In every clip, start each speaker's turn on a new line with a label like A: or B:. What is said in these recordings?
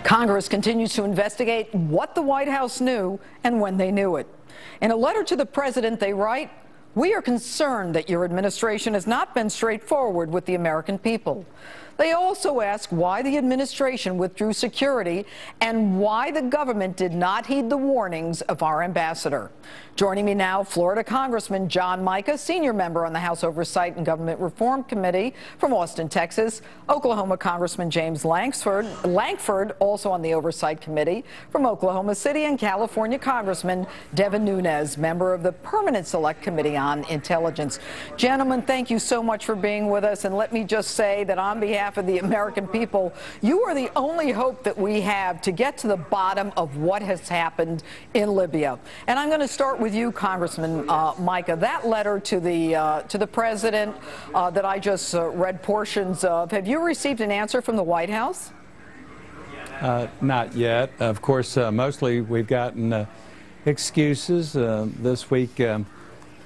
A: Congress continues to investigate what the White House knew and when they knew it. In a letter to the president, they write, "We are concerned that your administration has not been straightforward with the American people." They also ask why the administration withdrew security and why the government did not heed the warnings of our ambassador. Joining me now, Florida Congressman John Mica, senior member on the House Oversight and Government Reform Committee from Austin, Texas. Oklahoma Congressman James Lankford, also on the Oversight Committee from Oklahoma City, and California Congressman Devin Nunes, member of the Permanent Select Committee on Intelligence. Gentlemen, thank you so much for being with us. And let me just say that on behalf of the American people, you are the only hope that we have to get to the bottom of what has happened in Libya. And I'm going to start with you, Congressman Mica. That letter to the president that I just read portions of, have you received an answer from the White House?
B: Not yet. Of course, mostly we've gotten excuses this week.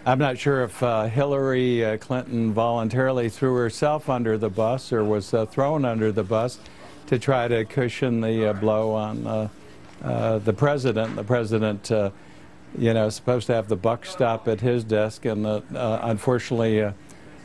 B: I'm not sure if Hillary Clinton voluntarily threw herself under the bus or was thrown under the bus to try to cushion the blow on the president. The president, you know, is supposed to have the buck stop at his desk, and unfortunately,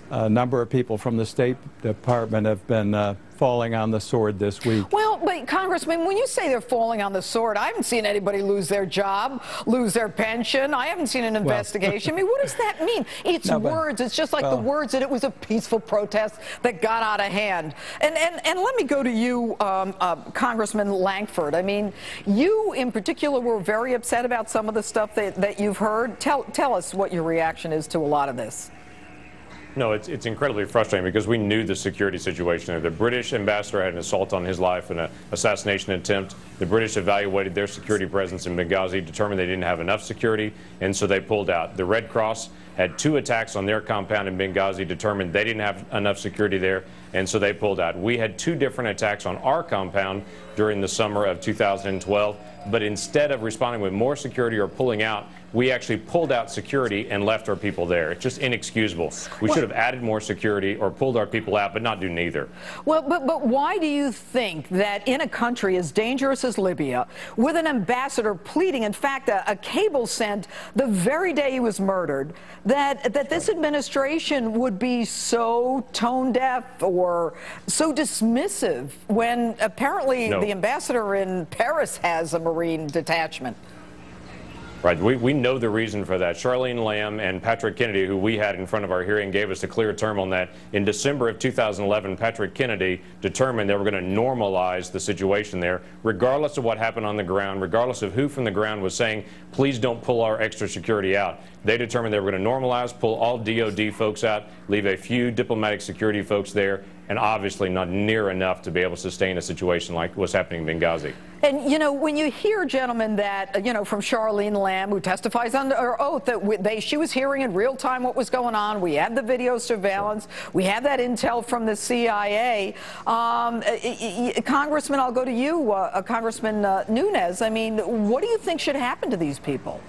B: a number of people from the State Department have been falling on the sword this week.
A: Well, but Congressman, when you say they're falling on the sword, I haven't seen anybody lose their job, lose their pension. I haven't seen an investigation. I mean, what does that mean? It's words. It's just like the words that it was a peaceful protest that got out of hand. And let me go to you, Congressman Lankford. I mean, you in particular were very upset about some of the stuff that you've heard. Tell us what your reaction is to a lot of this.
C: No, it's incredibly frustrating because we knew the security situation there. The British ambassador had an assault on his life and an assassination attempt. The British evaluated their security presence in Benghazi, determined they didn't have enough security, and so they pulled out. The Red Cross had 2 attacks on their compound in Benghazi, determined they didn't have enough security there, and so they pulled out. We had 2 different attacks on our compound during the summer of 2012, but instead of responding with more security or pulling out, we actually pulled out security and left our people there. It's just inexcusable. We should have added more security or pulled our people out, but not do neither.
A: Well, but why do you think that in a country as dangerous as Libya, with an ambassador pleading, in fact, a cable sent the very day he was murdered, that this administration would be so tone deaf or so dismissive when apparently the ambassador in Paris has a Marine detachment?
C: Right. We know the reason for that. Charlene Lamb and Patrick Kennedy, who we had in front of our hearing, gave us a clear term on that. In December of 2011, Patrick Kennedy determined they were going to normalize the situation there, regardless of what happened on the ground, regardless of who from the ground was saying, please don't pull our extra security out. They determined they were going to normalize, pull all DOD folks out, leave a few diplomatic security folks there, and obviously not near enough to be able to sustain a situation like what's happening in Benghazi.
A: And, you know, when you hear, gentlemen, that, you know, from Charlene Lamb, who testifies under oath that she was hearing in real time what was going on, we had the video surveillance, we had that intel from the CIA. Congressman, I'll go to you, Congressman Nunes. I mean, what do you think should happen to these people?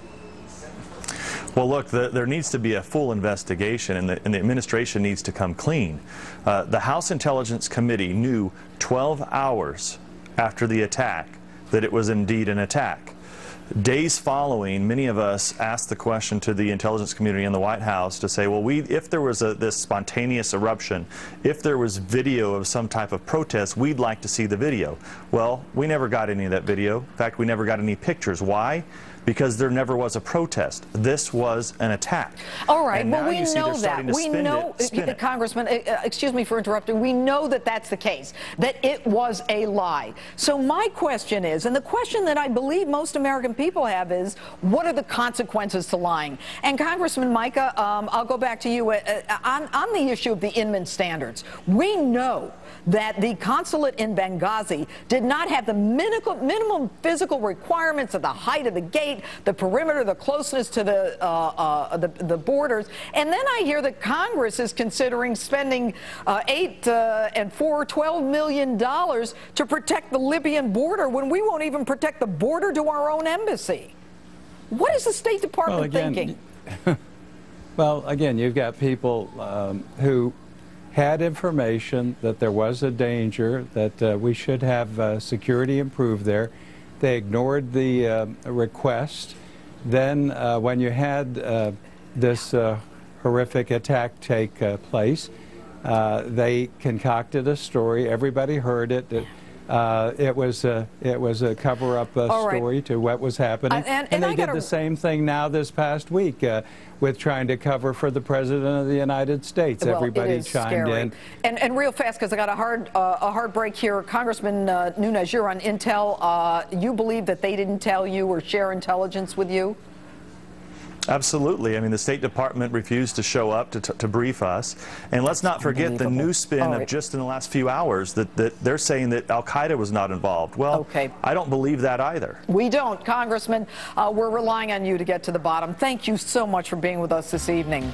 D: Well, look, there needs to be a full investigation, and the administration needs to come clean. The House Intelligence Committee knew 12 hours after the attack that it was indeed an attack. Days following, many of us asked the question to the intelligence community in the White House to say, well, if there was this spontaneous eruption, if there was video of some type of protest, we'd like to see the video. Well, we never got any of that video. In fact, we never got any pictures. Why? Because there never was a protest. This was an attack.
A: All right, well, we know that. We know, Congressman, excuse me for interrupting, we know that that's the case, that it was a lie. So my question is, and the question that I believe most American people have is, what are the consequences to lying? And Congressman Mica, I'll go back to you on the issue of the Inman standards. We know that the consulate in Benghazi did not have the minimum physical requirements of the height of the gate, the perimeter, the closeness to the borders. And then I hear that Congress is considering spending $12 million to protect the Libyan border when we won't even protect the border to our own embassy. What is the State Department thinking?
B: Well, again, you've got people who had information that there was a danger, that we should have security improved there. They ignored the request. Then when you had this horrific attack take place, they concocted a story. Everybody heard it. It was a cover-up story to what was happening, and they did the same thing now this past week with trying to cover for the President of the United States.
A: Well,
B: everybody chimed in.
A: And real fast, because I got a hard break here, Congressman Nunes, you're on Intel. You believe that they didn't tell you or share intelligence with you?
D: Absolutely. I mean, the State Department refused to show up to brief us. And let's not forget the new spin of just in the last few hours that they're saying that al-Qaeda was not involved. Well, I don't believe that either.
A: We don't, Congressman. We're relying on you to get to the bottom. Thank you so much for being with us this evening.